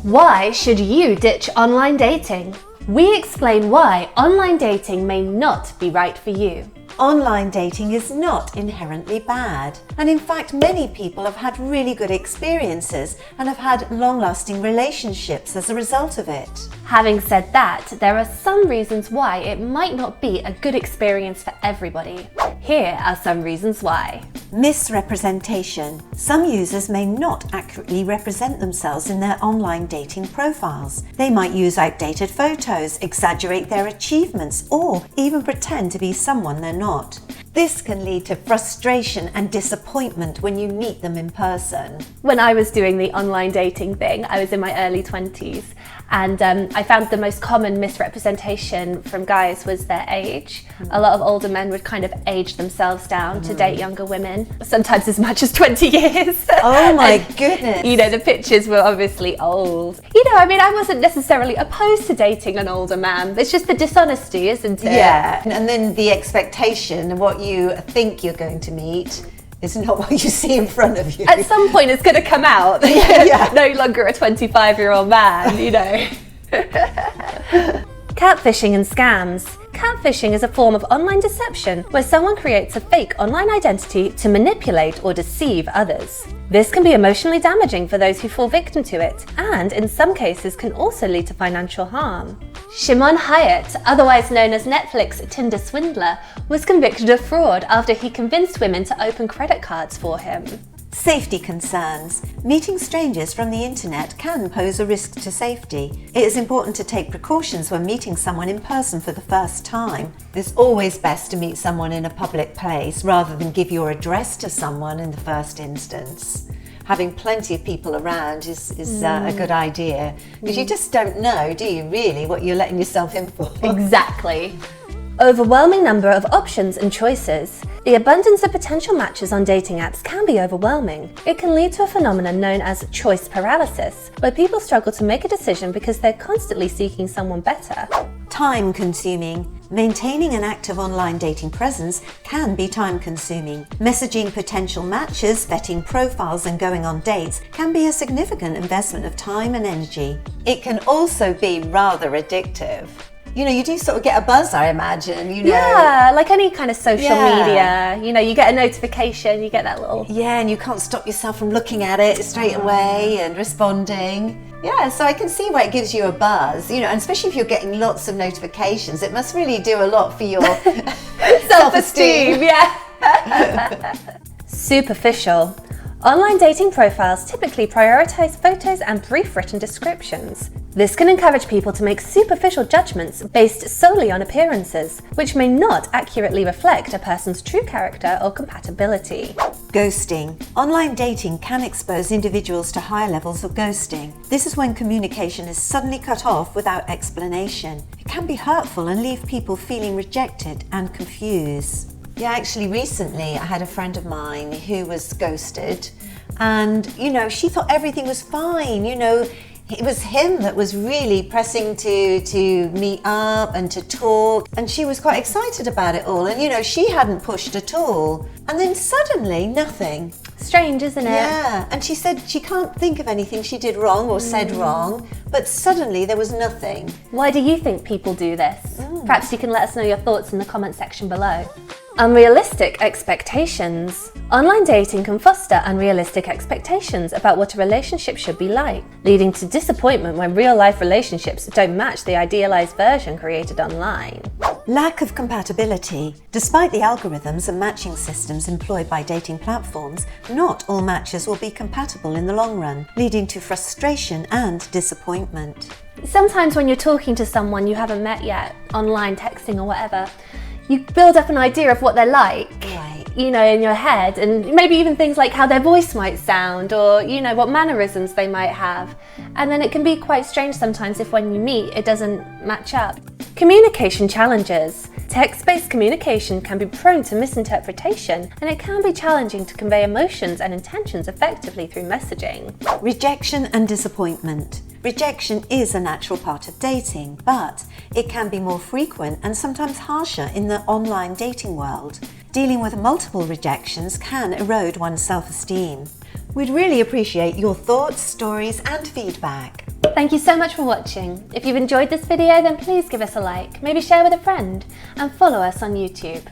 Why should you ditch online dating? We explain why online dating may not be right for you. Online dating is not inherently bad, and in fact many people have had really good experiences and have had long-lasting relationships as a result of it. Having said that, there are some reasons why it might not be a good experience for everybody. Here are some reasons why. Misrepresentation. Some users may not accurately represent themselves in their online dating profiles. They might use outdated photos, exaggerate their achievements, or even pretend to be someone they're not. This can lead to frustration and disappointment when you meet them in person. When I was doing the online dating thing, I was in my early 20s, and I found the most common misrepresentation from guys was their age. A lot of older men would kind of age themselves down to date younger women, sometimes as much as 20 years. Oh my goodness. You know, the pictures were obviously old. You know, I mean, I wasn't necessarily opposed to dating an older man. It's just the dishonesty, isn't it? Yeah, and then the expectation of what you think you're going to meet is not what you see in front of you. At some point it's going to come out that you're no longer a 25-year-old man, you know. Catfishing and scams. Catfishing is a form of online deception where someone creates a fake online identity to manipulate or deceive others. This can be emotionally damaging for those who fall victim to it, and in some cases can also lead to financial harm. Shimon Hyatt, otherwise known as Netflix Tinder swindler, was convicted of fraud after he convinced women to open credit cards for him. Safety concerns. Meeting strangers from the internet can pose a risk to safety. It is important to take precautions when meeting someone in person for the first time. It's always best to meet someone in a public place rather than give your address to someone in the first instance. Having plenty of people around is a good idea, because you just don't know, do you, really, what you're letting yourself in for? Exactly. Overwhelming number of options and choices. The abundance of potential matches on dating apps can be overwhelming. It can lead to a phenomenon known as choice paralysis, where people struggle to make a decision because they're constantly seeking someone better. Time consuming. Maintaining an active online dating presence can be time consuming. Messaging potential matches, vetting profiles and going on dates can be a significant investment of time and energy. It can also be rather addictive. You know, you do sort of get a buzz, I imagine, you know. Yeah, like any kind of social media. You know, you get a notification, you get that little... Yeah, and you can't stop yourself from looking at it straight away and responding. Yeah, so I can see why it gives you a buzz, you know, and especially if you're getting lots of notifications, it must really do a lot for your self-esteem. Yeah. Superficial. Online dating profiles typically prioritize photos and brief written descriptions. This can encourage people to make superficial judgments based solely on appearances, which may not accurately reflect a person's true character or compatibility. Ghosting. Online dating can expose individuals to higher levels of ghosting. This is when communication is suddenly cut off without explanation. It can be hurtful and leave people feeling rejected and confused. Yeah, actually recently I had a friend of mine who was ghosted, and you know, she thought everything was fine, you know. It was him that was really pressing to meet up and to talk, and she was quite excited about it all, and you know, she hadn't pushed at all, and then suddenly nothing. Strange, isn't it? Yeah, and she said she can't think of anything she did wrong or said wrong, but suddenly there was nothing. Why do you think people do this? Perhaps you can let us know your thoughts in the comment section below. Unrealistic expectations. Online dating can foster unrealistic expectations about what a relationship should be like, leading to disappointment when real-life relationships don't match the idealized version created online. Lack of compatibility. Despite the algorithms and matching systems employed by dating platforms, not all matches will be compatible in the long run, leading to frustration and disappointment. Sometimes when you're talking to someone you haven't met yet, online, texting or whatever, you build up an idea of what they're like, you know, in your head, and maybe even things like how their voice might sound, or, you know, what mannerisms they might have. And then it can be quite strange sometimes if when you meet it doesn't match up. Communication challenges. Text-based communication can be prone to misinterpretation, and it can be challenging to convey emotions and intentions effectively through messaging. Rejection and disappointment. Rejection is a natural part of dating, but it can be more frequent and sometimes harsher in the online dating world. Dealing with multiple rejections can erode one's self-esteem. We'd really appreciate your thoughts, stories and feedback. Thank you so much for watching. If you've enjoyed this video, then please give us a like, maybe share with a friend, and follow us on YouTube.